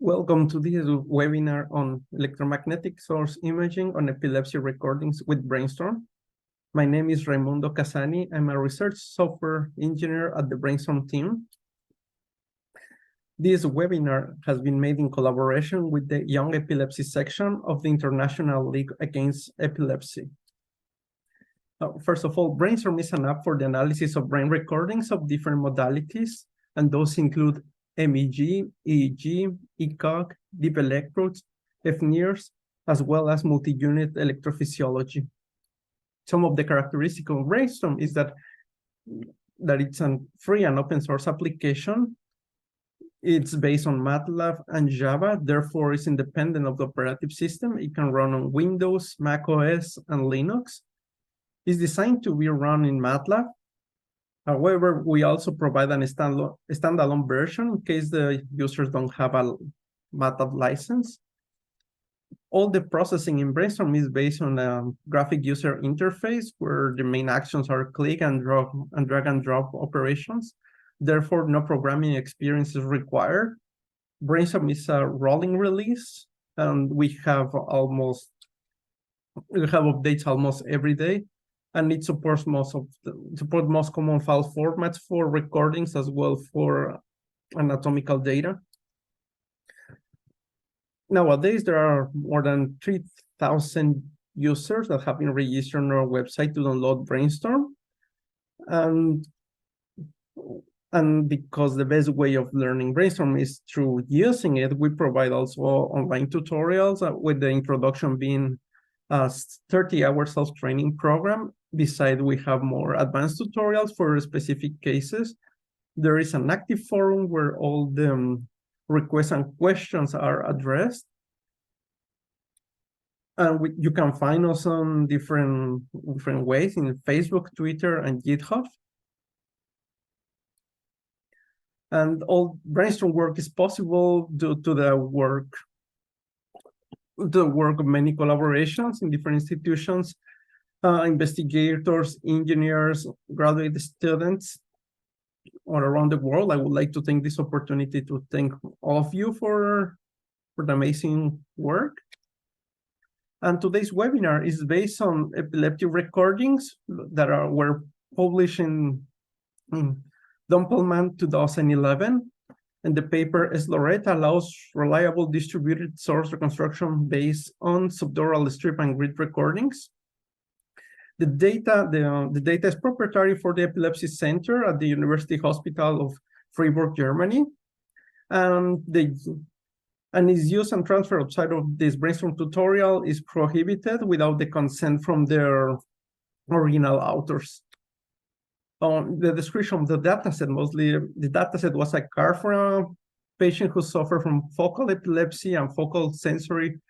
Welcome to this webinar on electromagnetic source imaging on epilepsy recordings with Brainstorm. My name is Raymundo Cassani. I'm a research software engineer at the Brainstorm team. This webinar has been made in collaboration with the Young Epilepsy section of the International League Against Epilepsy. First of all, Brainstorm is an app for the analysis of brain recordings of different modalities, and those include MEG, EEG, ECOG, deep electrodes, FNIRS, as well as multi-unit electrophysiology. Some of the characteristics of Brainstorm is that it's a free and open source application. It's based on MATLAB and Java, therefore it's independent of the operating system. It can run on Windows, Mac OS, and Linux. It's designed to be run in MATLAB. However, we also provide a standalone version in case the users don't have a MATLAB license. All the processing in Brainstorm is based on a graphic user interface where the main actions are click and drag and drop operations. Therefore, no programming experience is required. Brainstorm is a rolling release, and we have updates almost every day. And it supports most common file formats for recordings as well for anatomical data. Nowadays, there are more than 3,000 users that have been registered on our website to download Brainstorm. And because the best way of learning Brainstorm is through using it, we provide also online tutorials with the introduction being a 30-hour self-training program. Besides, we have more advanced tutorials for specific cases. There is an active forum where all the requests and questions are addressed. And you can find us on different ways in Facebook, Twitter, and GitHub. And all Brainstorm work is possible due to the work of many collaborations in different institutions, investigators, engineers, graduate students all around the world. I would like to take this opportunity to thank all of you for the amazing work. And today's webinar is based on epileptic recordings that were published in Dumpelman 2011. And the paper Loretta allows reliable distributed source reconstruction based on subdural strip and grid recordings. The data is proprietary for the Epilepsy Center at the University Hospital of Freiburg, Germany, and its use and transfer outside of this Brainstorm tutorial is prohibited without the consent from their original authors. The description of the dataset, mostly the dataset was a card for a patient who suffered from focal epilepsy and focal sensory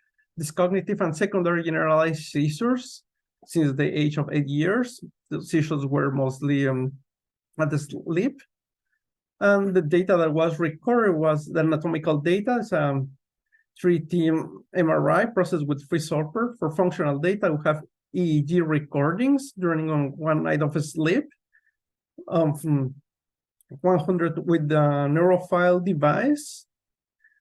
dyscognitive and secondary generalized seizures since the age of 8 years. The seizures were mostly at the sleep. And the data that was recorded was the anatomical data. It's a 3D MRI processed with free software. For functional data, we have EEG recordings during one night of sleep. 100 with the neurofile device,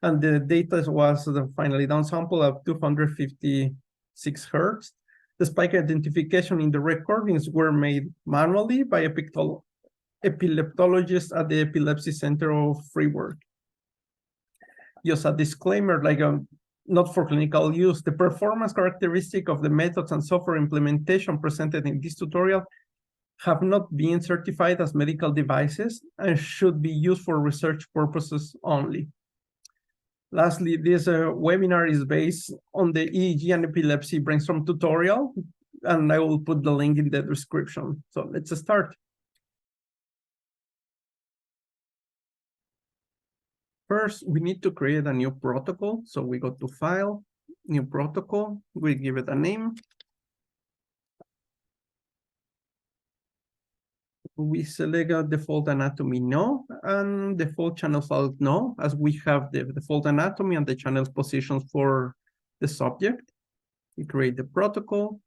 and the data was finally downsampled at 256 hertz. The spike identification in the recordings were made manually by epileptologists at the Epilepsy Center of Freiburg. Just a disclaimer, not for clinical use, the performance characteristic of the methods and software implementation presented in this tutorial have not been certified as medical devices and should be used for research purposes only. Lastly, this webinar is based on the EEG and epilepsy Brainstorm tutorial, and I will put the link in the description. So let's start. First, we need to create a new protocol. So we go to File, New Protocol, we give it a name. We select a default anatomy no, and default channel file no, as we have the default anatomy and the channel positions for the subject. We create the protocol.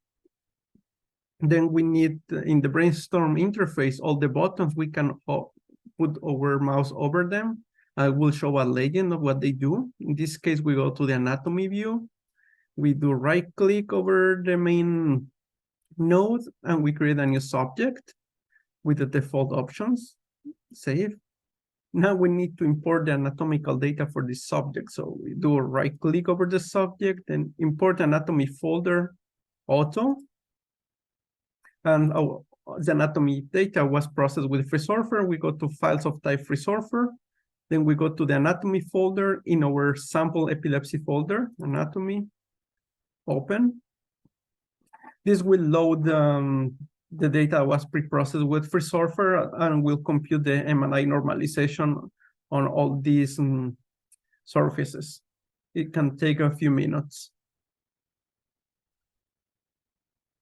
Then we need, in the Brainstorm interface, all the buttons, we can put our mouse over them. I will show a legend of what they do. In this case, we go to the anatomy view. We do right click over the main node and we create a new subject with the default options. Save. Now we need to import the anatomical data for this subject. So we do a right click over the subject and import anatomy folder auto. And the anatomy data was processed with FreeSurfer. We go to files of type FreeSurfer. Then we go to the anatomy folder in our sample epilepsy folder, anatomy, open. This will load the data was pre-processed with FreeSurfer and will compute the MRI normalization on all these surfaces. It can take a few minutes.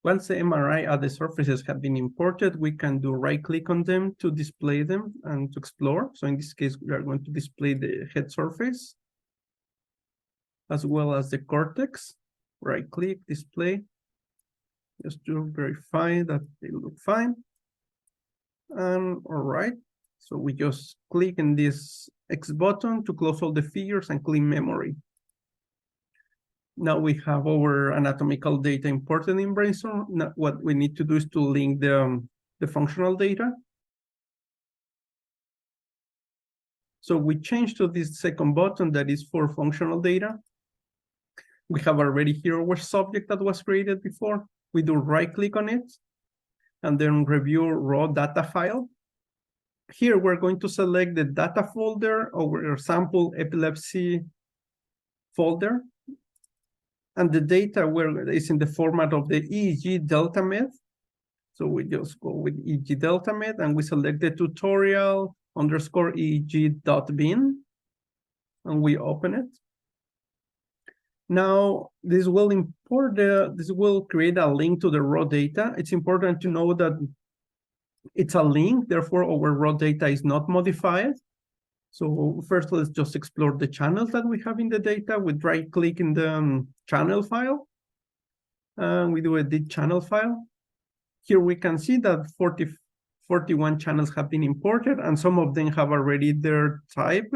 Once the MRI at the surfaces have been imported, we can do right-click on them to display them and to explore. So in this case, we are going to display the head surface as well as the cortex. Right-click, display, just to verify that they look fine. And all right, so we just click in this X button to close all the figures and clean memory. Now we have our anatomical data imported in Brainstorm. Now what we need to do is to link the functional data. So we change to this second button that is for functional data. We have already here our subject that was created before. We do right click on it and then review raw data file. Here we're going to select the data folder over our sample epilepsy folder. And the data is in the format of the EEG delta med. So we just go with EEG delta med and we select the tutorial _ EEG.bin and we open it. Now this will import this will create a link to the raw data. It's important to know that it's a link, therefore our raw data is not modified. So first, let's just explore the channels that we have in the data with right click in the channel file. And we do edit channel file. Here we can see that 41 channels have been imported and some of them have already their type.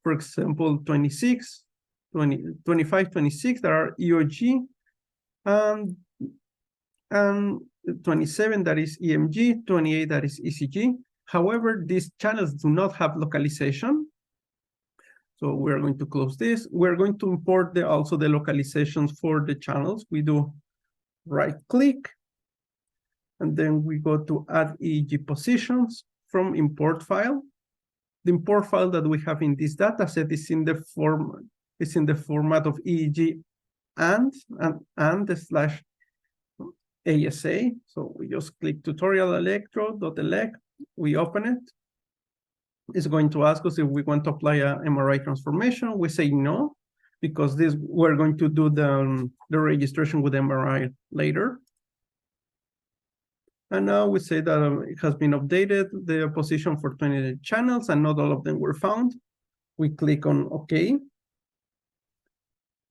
For example, 26, 20, 25, 26 that are EOG and 27 that is EMG, 28 that is ECG. However, these channels do not have localization. So we're going to close this. We're going to import also the localizations for the channels. We do right click, and then we go to add EEG positions from import file. The import file that we have in this data set is in the format of EEG and /ASA. So we just click tutorial electrode.elect. We open it. It's going to ask us if we want to apply a MRI transformation. We say no, because we're going to do the registration with MRI later. And now we say that it has been updated, the position for 28 channels, and not all of them were found. We click on OK.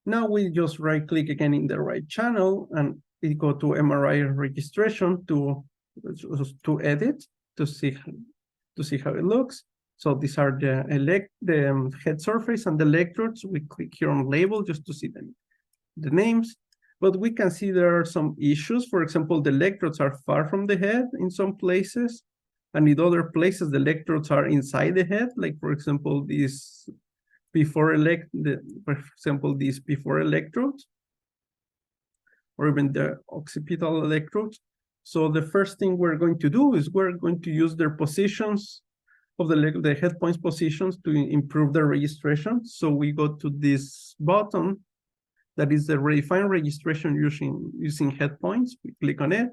Now we just right click again in the right channel and we go to MRI registration to edit, to see how it looks. So these are the head surface and the electrodes. We click here on label just to see the names. But we can see there are some issues. For example, the electrodes are far from the head in some places. And in other places, the electrodes are inside the head. Like, for example, these before electrodes, or even the occipital electrodes. So the first thing we're going to do is we're going to use their positions of the head points positions to improve the registration. So we go to this button that is the redefine registration using head points. We click on it.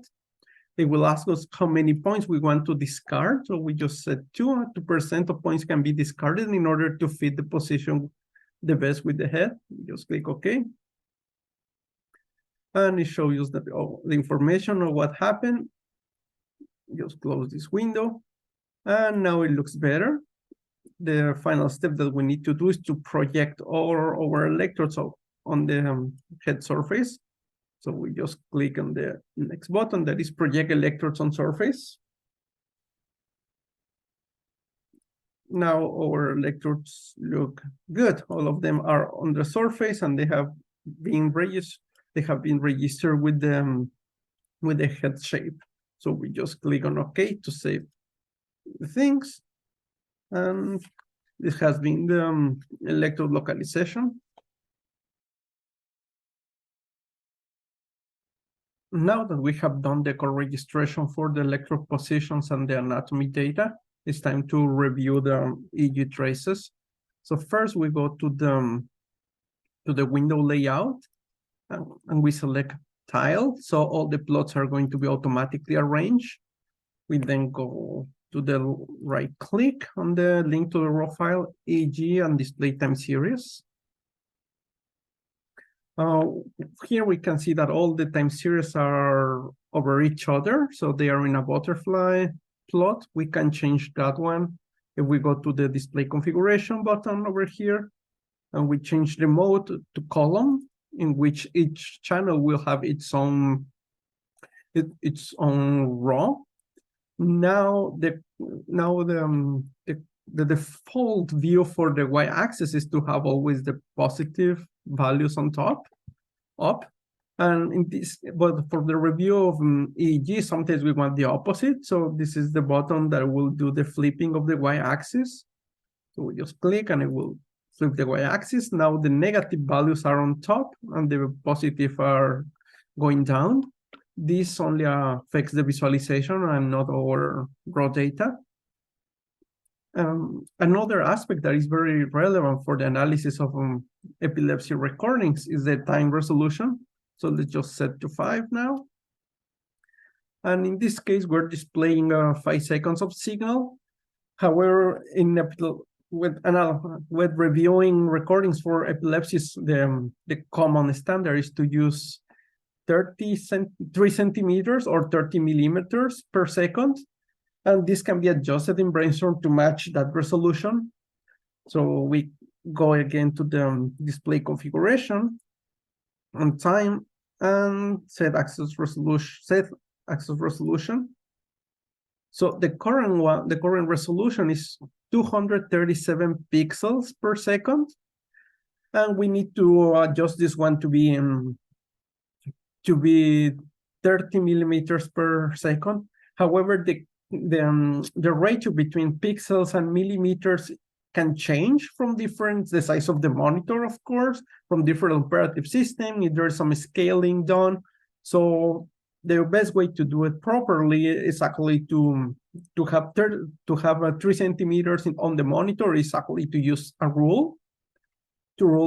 It will ask us how many points we want to discard. So we just said 2% of points can be discarded in order to fit the position the best with the head. We just click OK. And it shows us that the information of what happened. Just close this window. And now it looks better. The final step that we need to do is to project all our electrodes on the head surface. So we just click on the next button that is project electrodes on surface. now our electrodes look good. All of them are on the surface, and they have been registered with the head shape. So we just click on OK to save the things, and this has been the electrode localization. Now that we have done the co-registration for the electrode positions and the anatomy data, it's time to review the EEG traces. So first we go to the window layout, and we select tile. So all the plots are going to be automatically arranged. We then go to the right click on the link to the raw file, EEG and display time series. Here we can see that all the time series are over each other, so they are in a butterfly plot. We can change that one if we go to the display configuration button over here, and we change the mode to column, in which each channel will have its own raw. Now the default view for the y-axis is to have always the positive values on top, up. And in this, but for the review of EEG, sometimes we want the opposite. So this is the button that will do the flipping of the y-axis. So we just click and it will flip the y-axis. Now the negative values are on top and the positive are going down. This only affects the visualization and not our raw data. Another aspect that is very relevant for the analysis of epilepsy recordings is the time resolution. So let's just set to 5 now. And in this case, we're displaying 5 seconds of signal. However, with reviewing recordings for epilepsies, the common standard is to use 3 centimeters or 30 millimeters per second. And this can be adjusted in Brainstorm to match that resolution. So we go again to the display configuration on time and set access resolution. So the current resolution is 237 pixels per second, and we need to adjust this one to be 30 millimeters per second. However, the ratio between pixels and millimeters can change from the size of the monitor, of course, from different operative system, if there's some scaling done. So the best way to do it properly is actually to have 3 centimeters on the monitor is actually to use a rule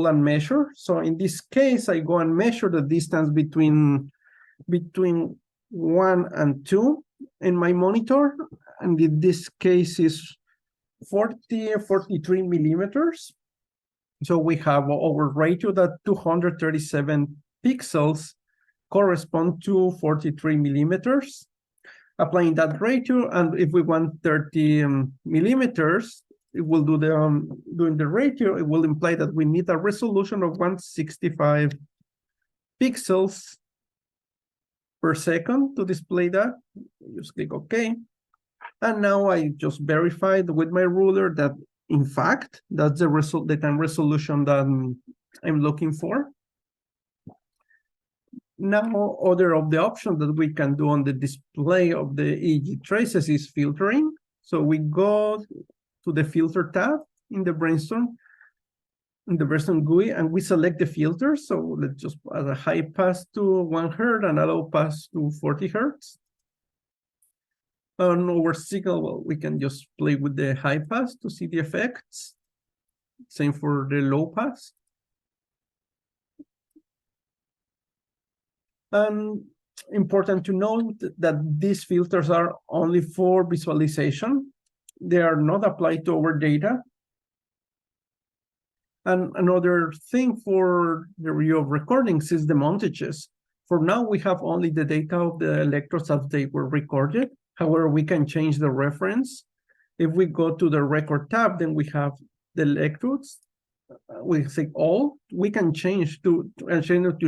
and measure. So in this case, I go and measure the distance between 1 and 2 in my monitor, and in this case is 43 millimeters. So we have our ratio that 237 pixels correspond to 43 millimeters. Applying that ratio, and if we want 30 millimeters, it will do doing the ratio, it will imply that we need a resolution of 165 pixels per second to display that. Just click OK. And now I just verified with my ruler that, in fact, that's the time resolution that I'm looking for. Now, other of the options that we can do on the display of the EEG traces is filtering. So we go to the filter tab in the Brainstorm, in the Brainstorm GUI, and we select the filters. So let's just add a high pass to 1 Hz and a low pass to 40 Hz. On our signal, well, we can just play with the high pass to see the effects. Same for the low pass. And important to note that these filters are only for visualization. They are not applied to our data. And another thing for the review of recordings is the montages. For now, we have only the data of the electrodes as they were recorded. However, we can change the reference. If we go to the record tab, then we have the electrodes. We say all. We can change to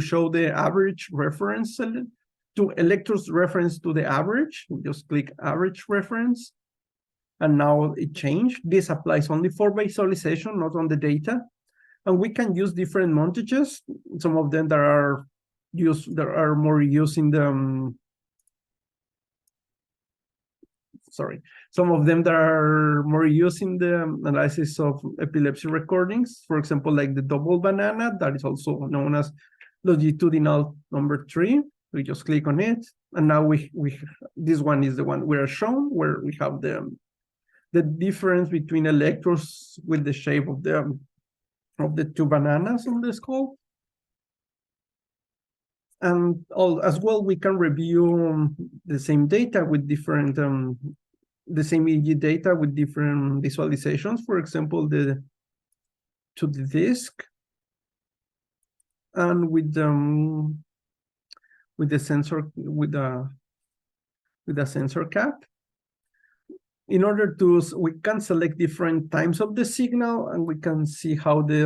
show the average reference to electrodes reference to the average. We just click average reference. and now it changed. This applies only for visualization, not on the data. And we can use different montages. Some of them that are more used in the some of them that are more used in the analysis of epilepsy recordings. For example, like the double banana, that is also known as longitudinal number 3. We just click on it, and now this one is the one we are shown, where we have the difference between electrodes with the shape of the two bananas on the skull. And as well, we can review the same data with different the same EEG data with different visualizations. For example, to the disk, and with the sensor with a sensor cap. In order to, we can select different times of the signal, and we can see how we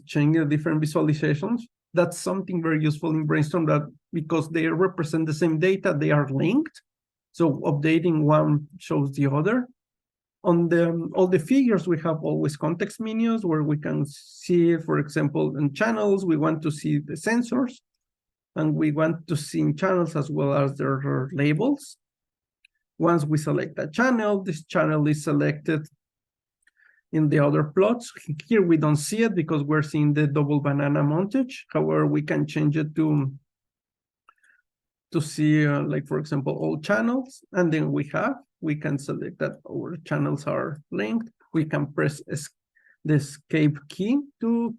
change the different visualizations. That's something very useful in Brainstorm, that because they represent the same data, they are linked. So updating one shows the other. On all the figures, we have always context menus where we can see, for example, in channels, we want to see the sensors, and we want to see in channels as well as their labels. Once we select a channel, this channel is selected in the other plots. Here we don't see it because we're seeing the double banana montage. However, we can change it to see, like, for example, all channels. And then we can select that our channels are linked. We can press the escape key to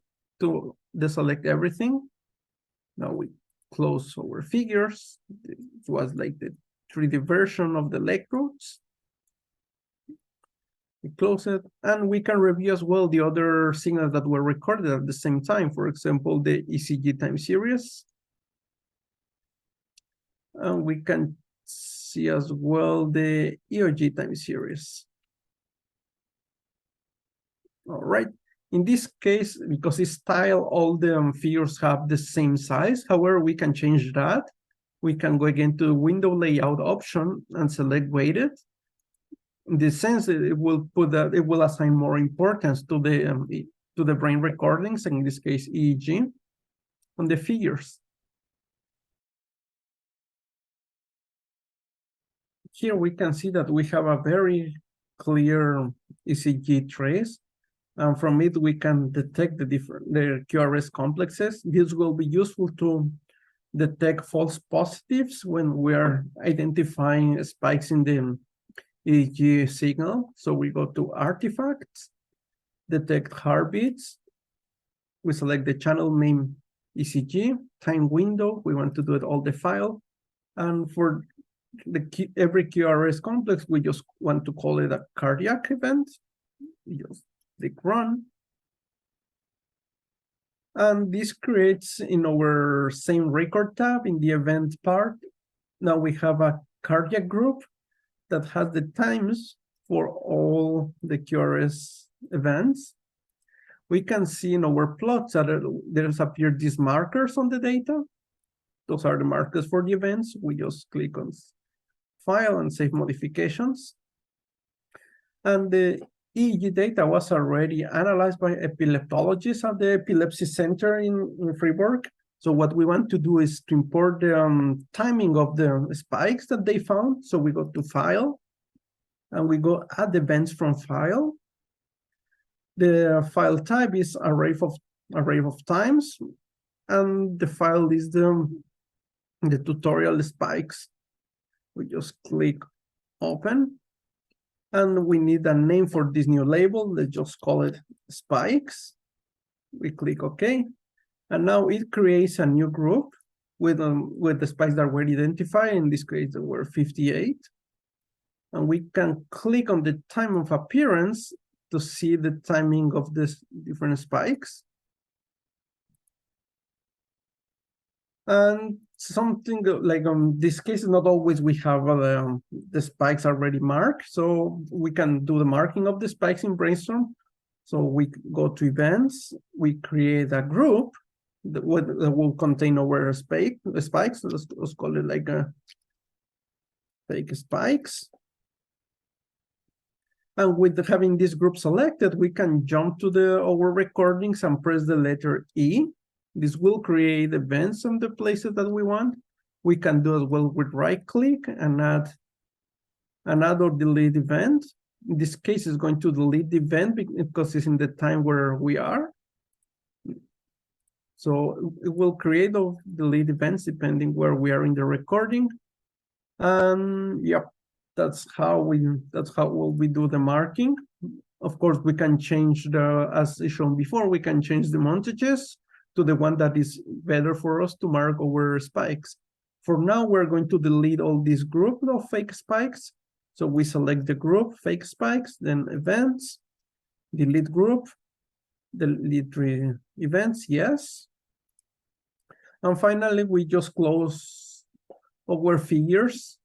deselect everything. Now we close our figures. It was like the 3D version of the electrodes. We close it, and we can review as well the other signals that were recorded at the same time. For example, the ECG time series. And we can see as well the EEG time series. All right. In this case, because it's style, all the figures have the same size. However, we can change that. We can go again to the window layout option and select weighted. In this sense, it will assign more importance to the brain recordings, and in this case, EEG, on the figures. Here we can see that we have a very clear ECG trace, and from it we can detect the QRS complexes. This will be useful to detect false positives when we are identifying spikes in the EEG signal. So we go to artifacts, detect heartbeats. We select the channel name ECG, time window. We want to do it all the file. And for every QRS complex, we just want to call it a cardiac event. We just click run. And this creates in our same record tab in the event part. Now we have a cardiac group that has the times for all the QRS events. We can see in our plots that there's appeared these markers on the data. Those are the markers for the events. We just click on File and Save Modifications. And the EEG data was already analyzed by epileptologists at the Epilepsy Center in Fribourg. So what we want to do is to import the timing of the spikes that they found. So we go to File, and we go Add Events from File. The file type is array of times, and the file is the tutorial spikes. We just click Open, and we need a name for this new label. Let's just call it spikes. We click OK. And now it creates a new group with the spikes that were identified. In this case, there were 58. And we can click on the time of appearance to see the timing of these different spikes. And something like this case, not always we have the spikes already marked. So we can do the marking of the spikes in Brainstorm. So we go to Events, we create a group that will contain our spikes. Let's call it like a fake spikes. And with having this group selected, we can jump to our recordings and press the letter E. This will create events on the places that we want. We can do as well with right-click and add or delete event. In this case, it's going to delete the event because it's in the time where we are. So it will create or delete events depending where we are in the recording. And yep, that's how we do the marking. Of course, we can change as shown before, we can change the montages to the one that is better for us to mark our spikes. For now, we're going to delete all this group of fake spikes. So we select the group, fake spikes, then events, delete group, delete events, yes. And finally, we just close our figures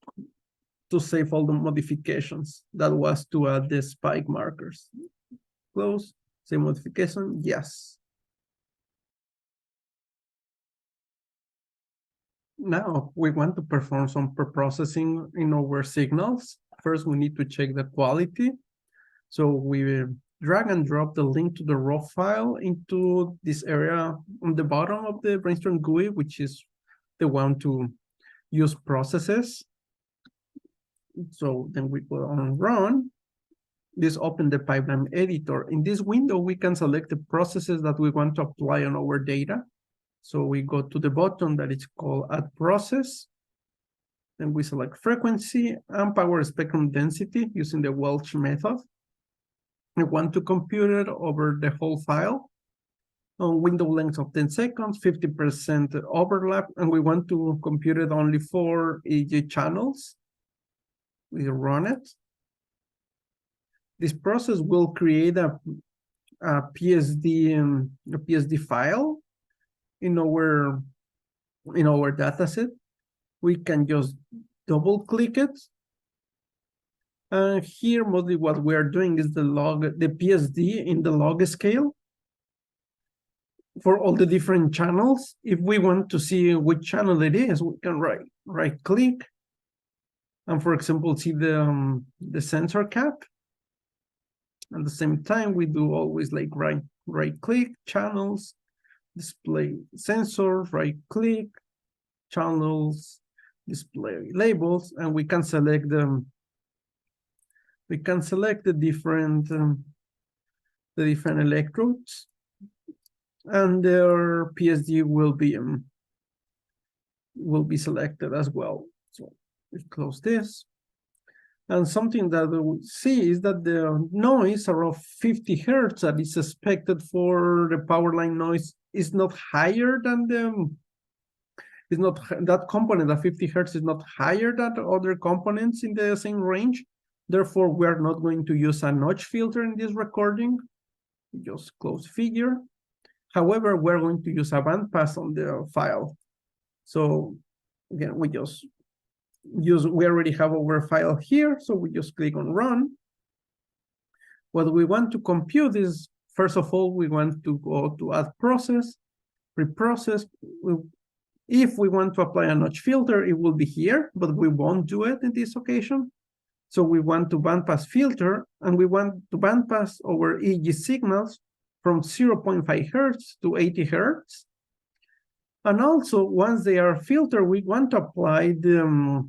to save all the modifications. That was to add the spike markers. Close, save modification, yes. Now we want to perform some pre-processing in our signals. First, we need to check the quality. So we drag and drop the link to the raw file into this area on the bottom of the Brainstorm GUI, which is the one to use processes. So then we go on run. This open the pipeline editor. In this window, we can select the processes that we want to apply on our data. So we go to the button that is called Add Process. Then we select frequency and power spectrum density using the Welch method. We want to compute it over the whole file on window length of 10 seconds, 50% overlap, and we want to compute it only for EEG channels. We run it. This process will create a PSD file in our dataset. We can just double click it. And here, mostly what we are doing is the PSD in the log scale for all the different channels. If we want to see which channel it is, we can right click. And for example, see the sensor cap. At the same time, we do always like right click, channels, display sensors, right click, channels, display labels, and we can select them. We can select the different electrodes, and their PSD will be selected as well. So we close this. And something that we see is that the noise around 50 hertz that is expected for the power line noise is not higher than that component at 50 hertz is not higher than other components in the same range. Therefore, we are not going to use a notch filter in this recording. Just close figure. However, we're going to use a bandpass on the file. So again, we already have our file here, so we just click on run. What we want to compute is, first of all, we want to go to add process, reprocess. If we want to apply a notch filter, it will be here, but we won't do it in this occasion. So we want to bandpass filter, and we want to bandpass our EEG signals from 0.5 hertz to 80 hertz. And also, once they are filtered, we want to apply the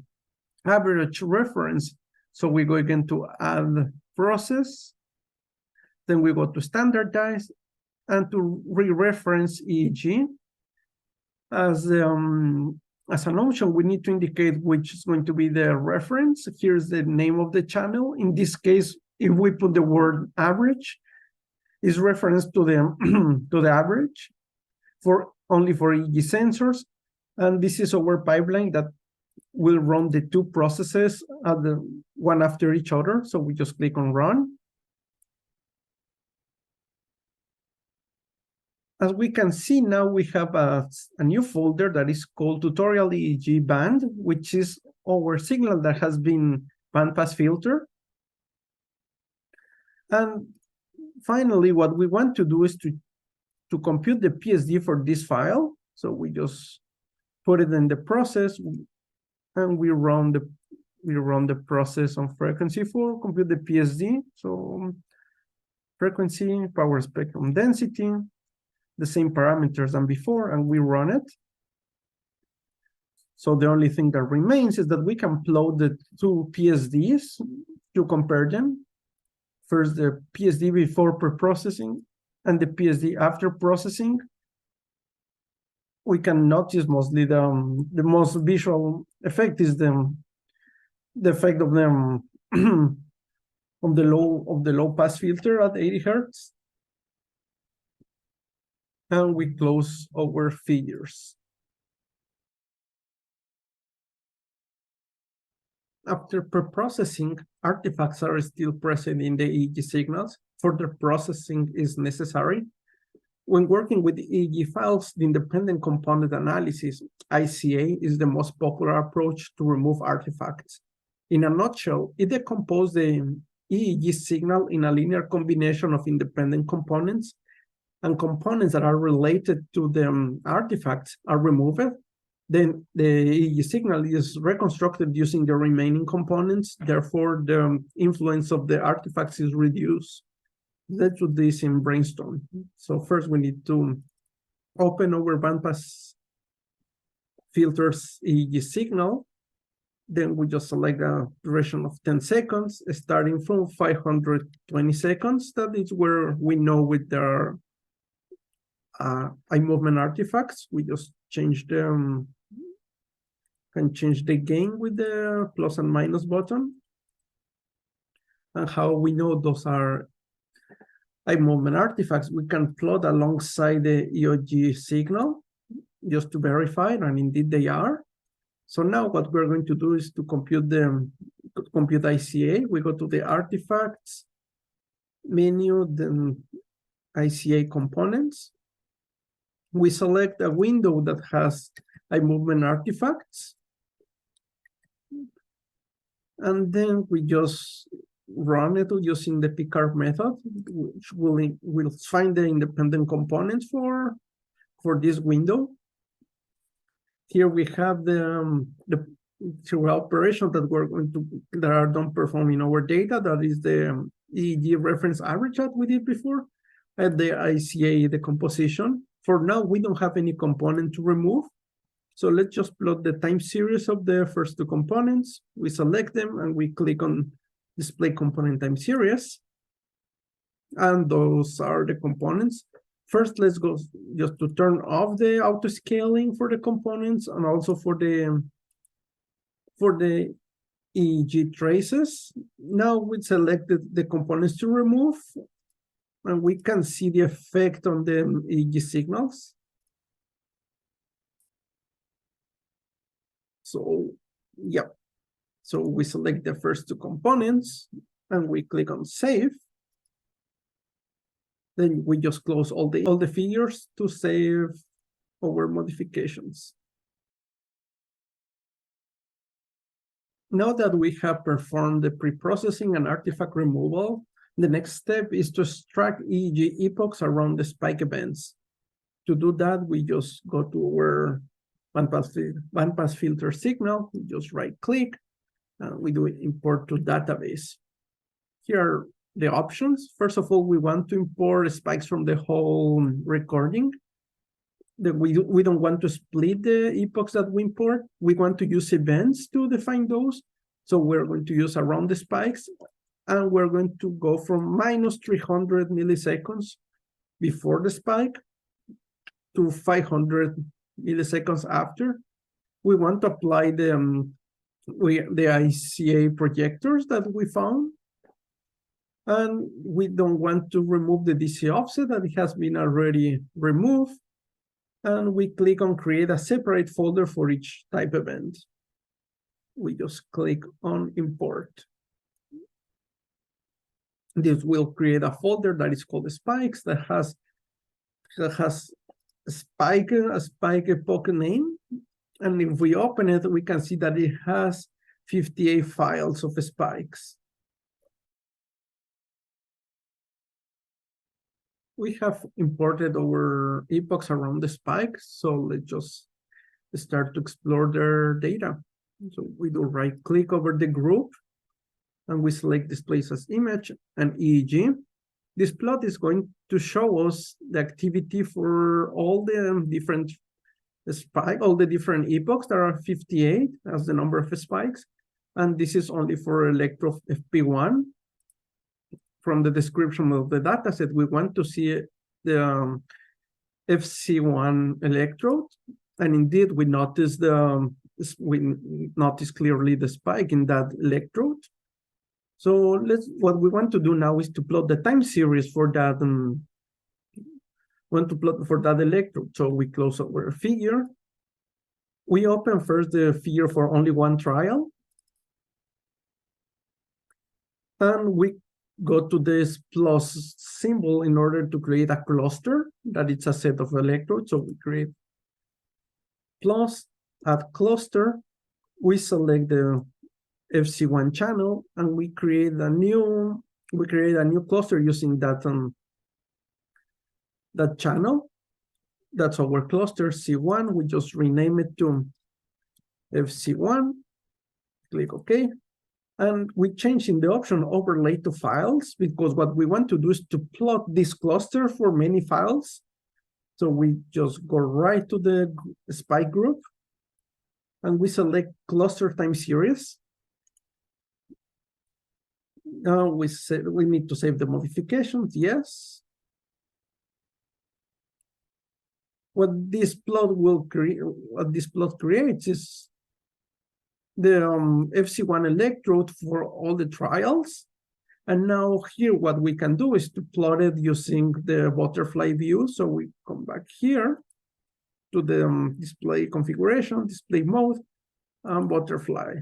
average reference. So we go again to add process. Then we go to standardize and to re-reference EEG. As an option, we need to indicate which is going to be the reference. Here's the name of the channel. In this case, if we put the word average, is referenced to the to the average only for EEG sensors. And this is our pipeline that will run the two processes one after each other. So we just click on run. As we can see now, we have a new folder that is called Tutorial EEG Band, which is our signal that has been bandpass filter. And finally, what we want to do is to compute the PSD for this file. So we just put it in the process, and we run we run the process on frequency for compute the PSD. So frequency, power spectrum density, the same parameters than before, and we run it. So the only thing that remains is that we can plot the two PSDs to compare them. First, the PSD before pre-processing and the PSD after processing. We can notice mostly the most visual effect is the effect of them of the low pass filter at 80 Hertz. And we close our figures. After pre-processing, artifacts are still present in the EEG signals. Further processing is necessary. When working with EEG files, the independent component analysis, ICA, is the most popular approach to remove artifacts. In a nutshell, it decomposes the EEG signal in a linear combination of independent components, and components that are related to the artifacts are removed. Then the EEG signal is reconstructed using the remaining components. Therefore, the influence of the artifacts is reduced. Let's do this in Brainstorm. So first we need to open our bandpass filters EEG signal. Then we just select a duration of 10 seconds, starting from 520 seconds. That is where we know with the eye movement artifacts. We just change them, can change the gain with the plus and minus button. And how we know those are eye movement artifacts, we can plot alongside the EEG signal just to verify, and indeed they are. So now what we're going to do is to compute ICA. We go to the artifacts menu, then ICA components. We select a window that has eye movement artifacts. And then we just run it using the Picard method, which will find the independent components for this window. Here we have the operation that are done performing our data. That is the EEG reference average that we did before, and the ICA decomposition. For now, we don't have any component to remove. So let's just plot the time series of the first two components. We select them and we click on display component time series. And those are the components. First, let's go just to turn off the auto scaling for the components and also for the EEG traces. Now we selected the components to remove, and we can see the effect on the EEG signals. So, yeah. So we select the first two components and we click on save. Then we just close all the figures to save our modifications. Now that we have performed the pre-processing and artifact removal, the next step is to extract EEG epochs around the spike events. To do that, we just go to our bandpass filter signal, we just right-click, and we do import to database. Here are the options. First of all, we want to import spikes from the whole recording. We don't want to split the epochs that we import. We want to use events to define those. So we're going to use around the spikes, and we're going to go from minus 300 milliseconds before the spike to 500 milliseconds after. We want to apply the ICA projectors that we found. And we don't want to remove the DC offset that has been already removed. And we click on create a separate folder for each type event. We just click on import. This will create a folder that is called spikes that has a spike epoch name. And if we open it, we can see that it has 58 files of spikes. We have imported our epochs around the spikes, so let's just start to explore their data. So we do right click over the group and we select displays as image and EEG. This plot is going to show us the activity for all the different spikes, all the different epochs. There are 58 as the number of spikes. And this is only for electro FP1. From the description of the dataset, we want to see the FC1 electrode. And indeed, we notice clearly the spike in that electrode. So what we want to do now is to plot the time series for that. Want to plot for that electrode. So we close our figure. We open first the figure for only one trial. And we go to this plus symbol in order to create a cluster that it's a set of electrodes. So we create plus, add cluster. We select the FC1 channel and we create a new cluster using that that channel. That's our cluster C1. We just rename it to FC1. Click OK. And we change in the option overlay to files because what we want to do is to plot this cluster for many files. So we just go right to the spike group and we select cluster time series. Now we need to save the modifications. Yes. What this plot creates is the FC1 electrode for all the trials. And now here, what we can do is to plot it using the butterfly view. So we come back here to the display configuration, display mode, and butterfly.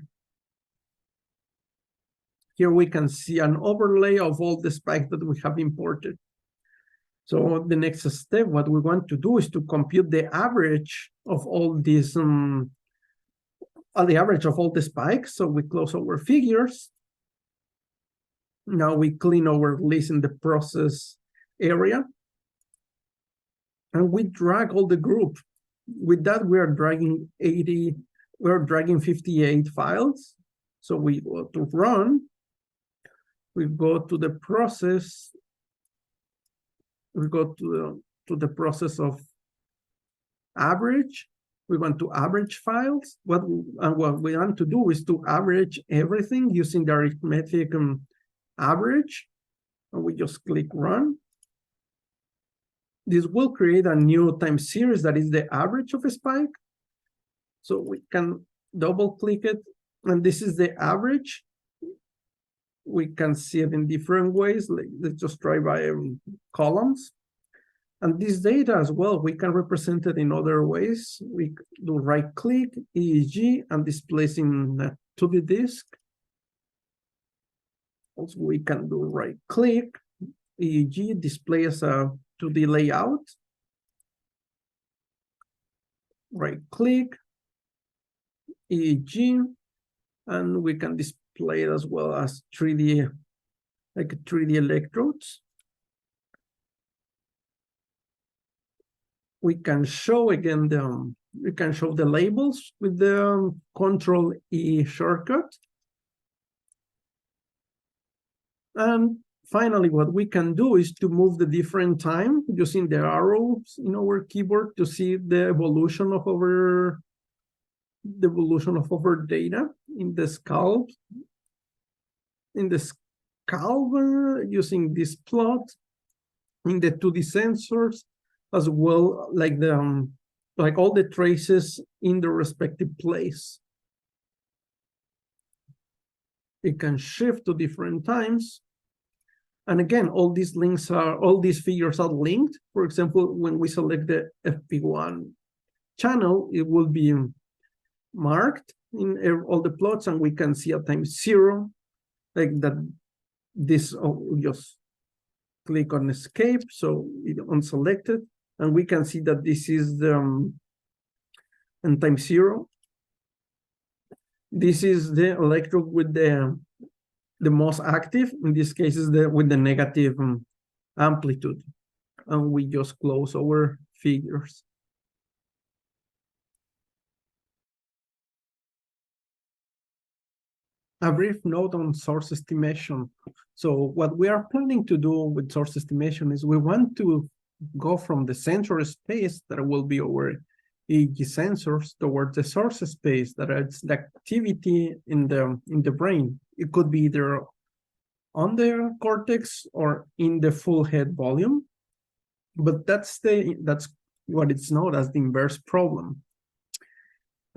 Here we can see an overlay of all the spikes that we have imported. So the next step, what we want to do is to compute the average of all these, the average of all the spikes. So we close our figures. Now we clean our list in the process area. And we drag all the group. With that, we are dragging 58 files. So we go to run. We go to the process. We go to the process of average. We want to average files. What we want to do is to average everything using the arithmetic average. And we just click run. This will create a new time series that is the average of a spike. So we can double click it. And this is the average. We can see it in different ways. Let's just try by columns. And this data as well, we can represent it in other ways. We do right click, EEG, and displace in a 2D disk. Also, we can do right click, EEG, display as a 2D layout. Right click, EEG, and we can display it as well as 3D, like 3D electrodes. We can show again the labels with the Control E shortcut. And finally, what we can do is to move the different time using the arrows in our keyboard to see the evolution of our data in the scalp. Using this plot in the 2D sensors, as well like all the traces in the respective place. It can shift to different times. And again, all these figures are linked. For example, when we select the FP1 channel, it will be marked in all the plots, and we can see at time 0, like that. This just click on escape, so it unselected, and we can see that this is the and time 0. This is the electrode with the most active. In this case, is with the negative amplitude, and we just close our figures. A brief note on source estimation. So what we are planning to do with source estimation is we want to go from the sensor space that will be our EEG sensors towards the source space that is the activity in the brain. It could be either on the cortex or in the full head volume, but that's what it's known as the inverse problem.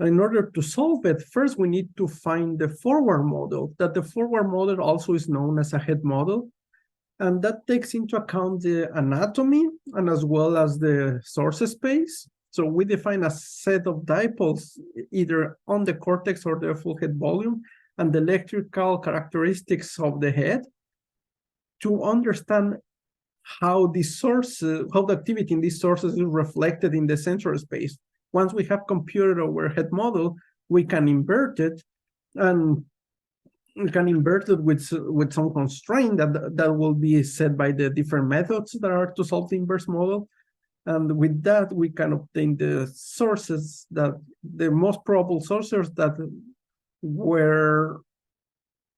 In order to solve it, first we need to find the forward model, that the forward model also is known as a head model, and that takes into account the anatomy and as well as the source space. So we define a set of dipoles either on the cortex or the full head volume and the electrical characteristics of the head to understand how the activity in these sources is reflected in the sensor space. Once we have computed our head model, we can invert it, and we can invert it with some constraint that will be set by the different methods that are to solve the inverse model. And with that, we can obtain the sources the most probable sources that were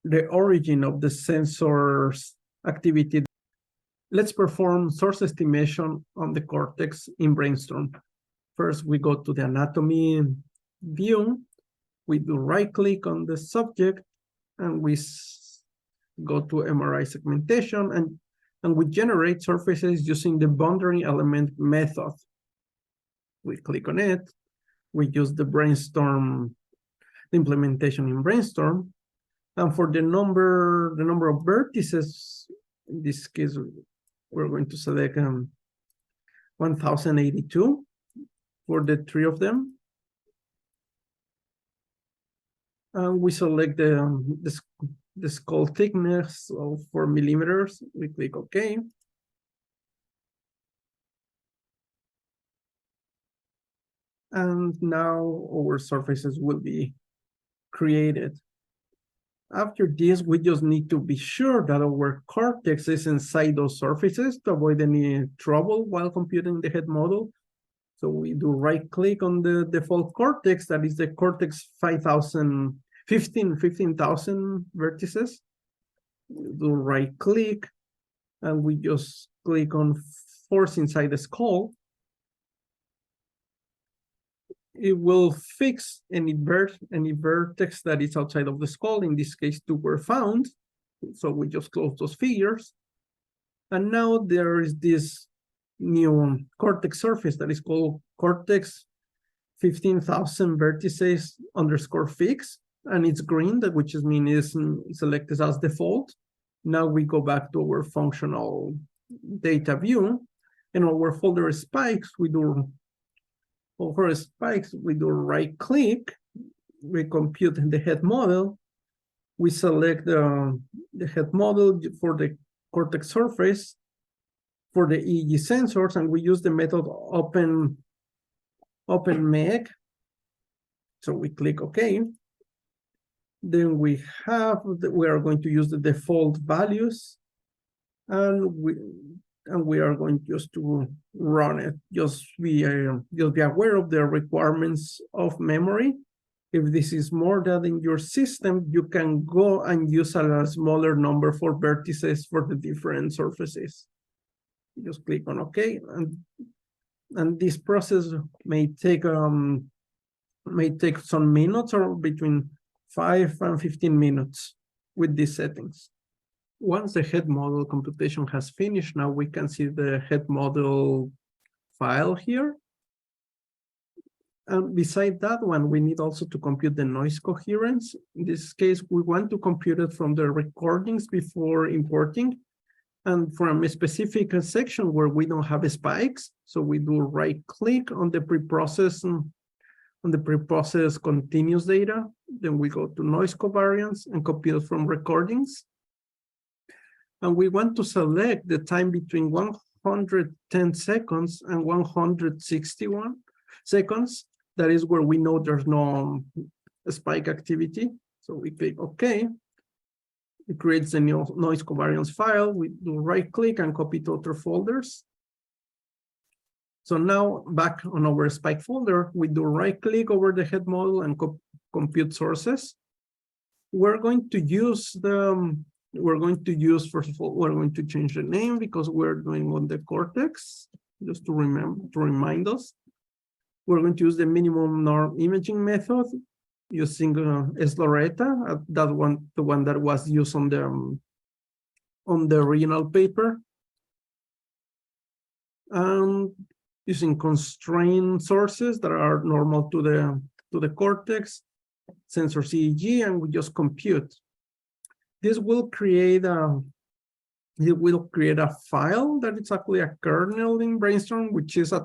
the origin of the sensor's activity. Let's perform source estimation on the cortex in Brainstorm. First, we go to the anatomy view. We do right-click on the subject, and we go to MRI segmentation, and we generate surfaces using the boundary element method. We click on it. We use the Brainstorm, the implementation in Brainstorm. And for the number of vertices, in this case, we're going to select 1082 for the three of them. And we select the skull thickness of 4 millimeters. We click OK. And now our surfaces will be created. After this, we just need to be sure that our cortex is inside those surfaces to avoid any trouble while computing the head model. So we do right-click on the default cortex, that is the cortex 15,000 vertices. We do right-click, and we just click on force inside the skull. It will fix any vertex that is outside of the skull. In this case, 2 were found. So we just close those figures. And now there is this new cortex surface that is called cortex 15,000 vertices _ fix. And it's green, which means it's selected as default. Now we go back to our functional data view. In our folder spikes, we do right-click, we compute the head model, we select the head model for the cortex surface for the EEG sensors, and we use the method open MEG. So we click OK. Then we are going to use the default values, and we are going just to run it. Just be aware of the requirements of memory. If this is more than in your system, you can go and use a smaller number for vertices for the different surfaces. Just click on OK, and this process may take some minutes, or between 5 and 15 minutes with these settings. Once the head model computation has finished, now we can see the head model file here. And beside that one, we need also to compute the noise coherence. In this case, we want to compute it from the recordings before importing, and from a specific section where we don't have spikes. So we do right-click on the preprocess continuous data. Then we go to noise covariance and compute from recordings. And we want to select the time between 110 seconds and 161 seconds. That is where we know there's no spike activity. So we click OK. It creates a new noise covariance file. We do right-click and copy to other folders. So now back on our spike folder, we do right-click over the head model and compute sources. we're going to use first of all, we're going to change the name because we're doing on the cortex, just to remind us. We're going to use the minimum norm imaging method using Loretta, the one that was used on the original paper. And using constrained sources that are normal to the cortex, sensor EEG, and we just compute. This will create a file that is actually a kernel in Brainstorm, which is a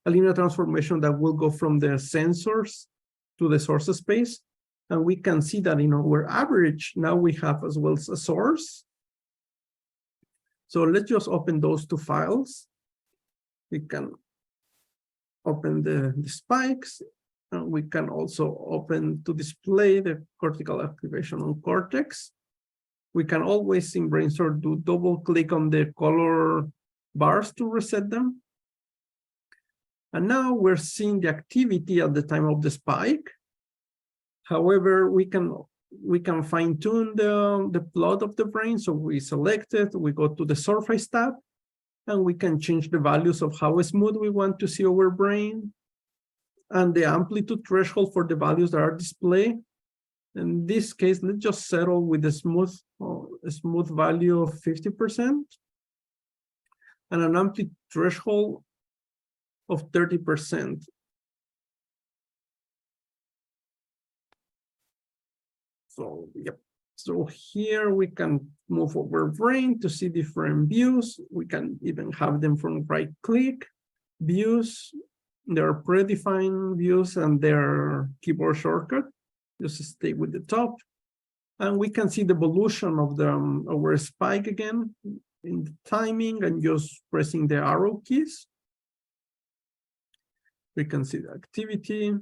linear transformation that will go from the sensors to the source space. And we can see that in our average, now we have as well as a source. So let's just open those two files. We can open the spikes, and we can also open to display the cortical activation on cortex. We can always in Brainstorm do double click on the color bars to reset them. And now we're seeing the activity at the time of the spike. However, we can fine tune the plot of the brain. So we select it, we go to the surface tab, and we can change the values of how smooth we want to see our brain and the amplitude threshold for the values that are displayed. In this case, let's just settle with a smooth value of 50% and an amplitude threshold of 30%. So, yep. So here we can move our brain to see different views. We can even have them from right-click views. There are predefined views and their keyboard shortcut. Just stay with the top. And we can see the evolution of our spike again in the timing and just pressing the arrow keys. We can see the activity.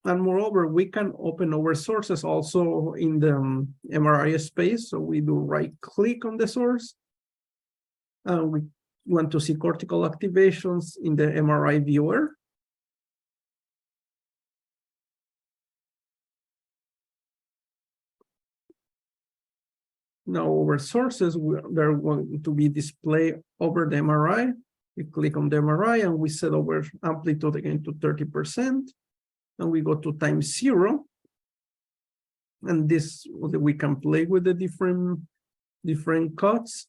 And moreover, we can open our sources also in the MRI space. So we do right-click on the source. And we want to see cortical activations in the MRI viewer. Now our sources, they're going to be displayed over the MRI. We click on the MRI and we set our amplitude again to 30%. And we go to time 0. And this, we can play with the different cuts.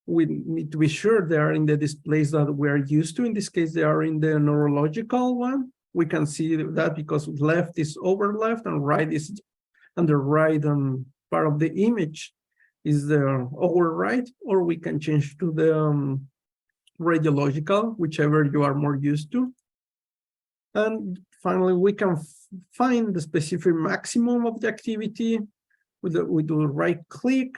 We need to be sure they are in the displays that we are used to. In this case, they are in the neurological one. We can see that because left is over left and right is, and the right part of the image is the over right, or we can change to the radiological, whichever you are more used to. And finally, we can find the specific maximum of the activity. We do right-click,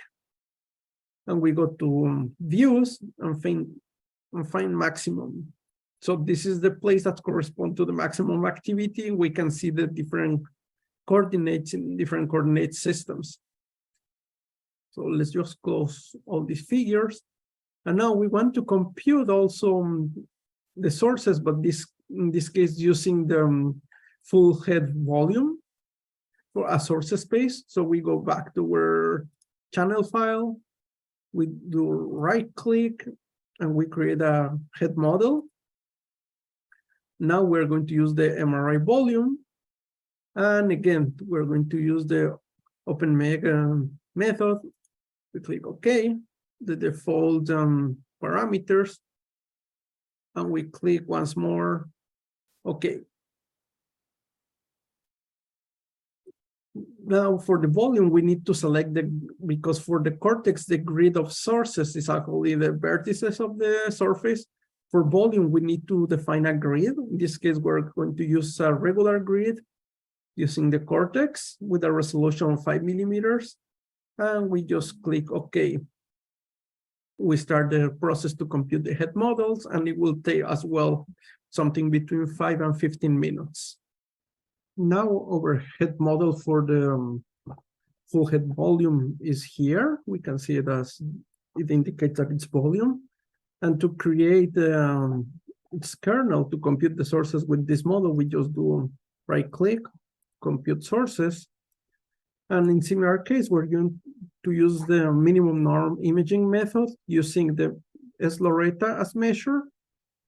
and we go to views and find maximum. So this is the place that corresponds to the maximum activity. We can see the different coordinates in different coordinate systems. So let's just close all these figures. And now we want to compute also the sources, but in this case, using the full head volume for a source space. So we go back to our channel file. We do right-click, and we create a head model. Now we're going to use the MRI volume. And again, we're going to use the OpenMEG method. We click OK, the default parameters. And we click once more, OK. Now for the volume, we need to select because for the cortex, the grid of sources is actually the vertices of the surface. For volume, we need to define a grid. In this case, we're going to use a regular grid using the cortex with a resolution of 5 millimeters. And we just click OK. We start the process to compute the head models, and it will take as well something between 5 and 15 minutes. Now our head model for the full head volume is here. We can see it as it indicates that it's volume. And to create the its kernel to compute the sources with this model. We just do right-click, compute sources. And in similar case, we're going to use the minimum norm imaging method using the S-Loretta as measure.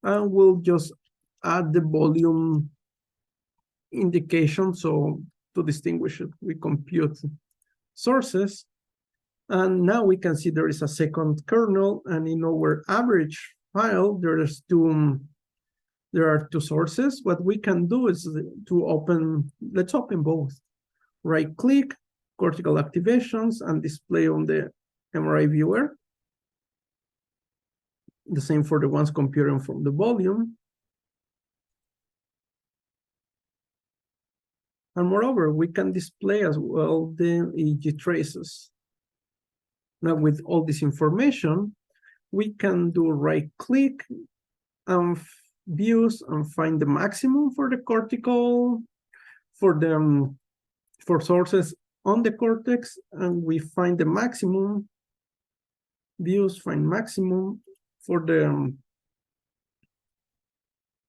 And we'll just add the volume indication. So to distinguish it, we compute sources. And now we can see there is a second kernel, and in our average file, there are two sources. What we can do is to open, let's open both. Right-click, cortical activations, and display on the MRI viewer. The same for the ones computing from the volume. And moreover, we can display as well the EEG traces. Now, with all this information, we can do right-click and views and find the maximum for the cortical, for sources on the cortex, and we find the maximum views, find maximum for the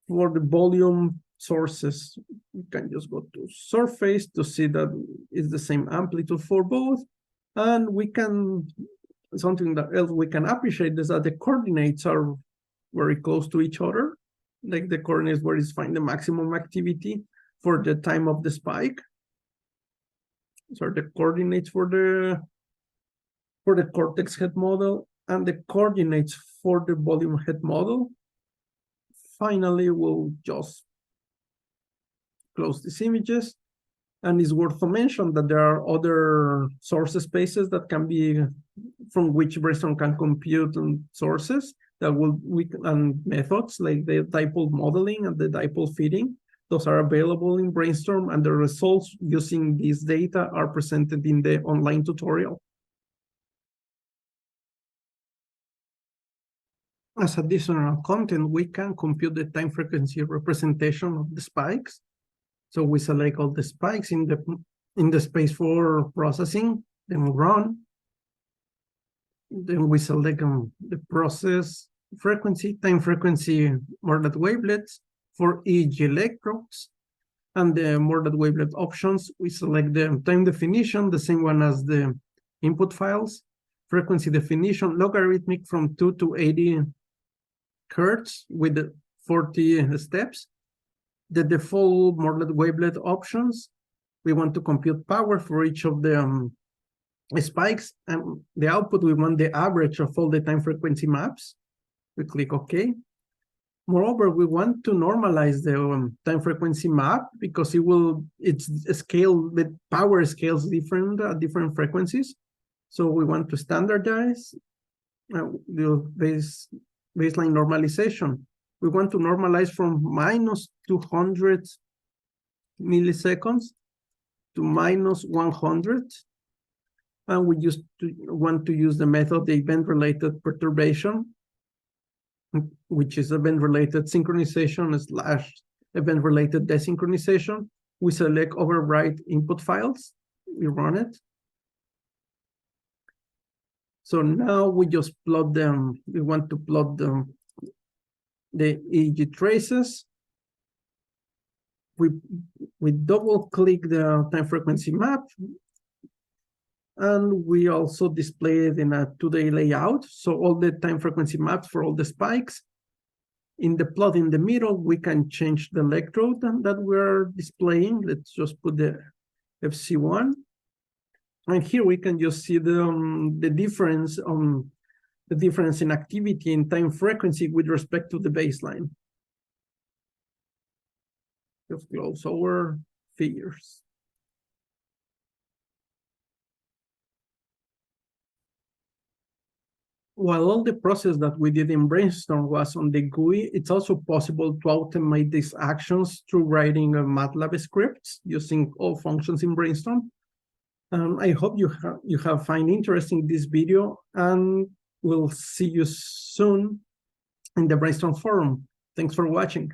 volume sources. We can just go to surface to see that it's the same amplitude for both. And we can, something that else we can appreciate is that the coordinates are very close to each other. Like the coordinates where it's find the maximum activity for the time of the spike. So the coordinates for the cortex head model and the coordinates for the volume head model. Finally, we'll just close these images. And it's worth to mention that there are other source spaces that can be, from which Brainstorm can compute sources that and methods like the dipole modeling and the dipole fitting. Those are available in Brainstorm, and the results using these data are presented in the online tutorial. As additional content, we can compute the time frequency representation of the spikes. So we select all the spikes in the space for processing, then run. Then we select the process frequency, time frequency, Morlet wavelets for EEG electrodes. And the Morlet wavelet options, we select the time definition, the same one as the input files, frequency definition, logarithmic from 2 to 80 hertz with the 40 steps. The default Morlet wavelet options, we want to compute power for each of the spikes, and the output, we want the average of all the time frequency maps. We click OK. Moreover, we want to normalize the time frequency map because it's scale, the power scales different at different frequencies. So we want to standardize the baseline normalization. We want to normalize from minus 200 milliseconds to minus 100. And we want to use the method, the event-related perturbation, which is event-related synchronization / event-related desynchronization. We select overwrite input files. We run it. So now we just plot them. We want to plot them. The EEG traces. We double click the time frequency map, and we also display it in a 2D layout. So all the time frequency maps for all the spikes. In the plot in the middle, we can change the electrode that we're displaying. Let's just put the FC1. And here we can just see the difference in activity in time frequency with respect to the baseline. Just close our figures. While all the process that we did in Brainstorm was on the GUI, it's also possible to automate these actions through writing MATLAB scripts using all functions in Brainstorm. I hope you have find interesting this video, and we'll see you soon in the Brainstorm forum. Thanks for watching.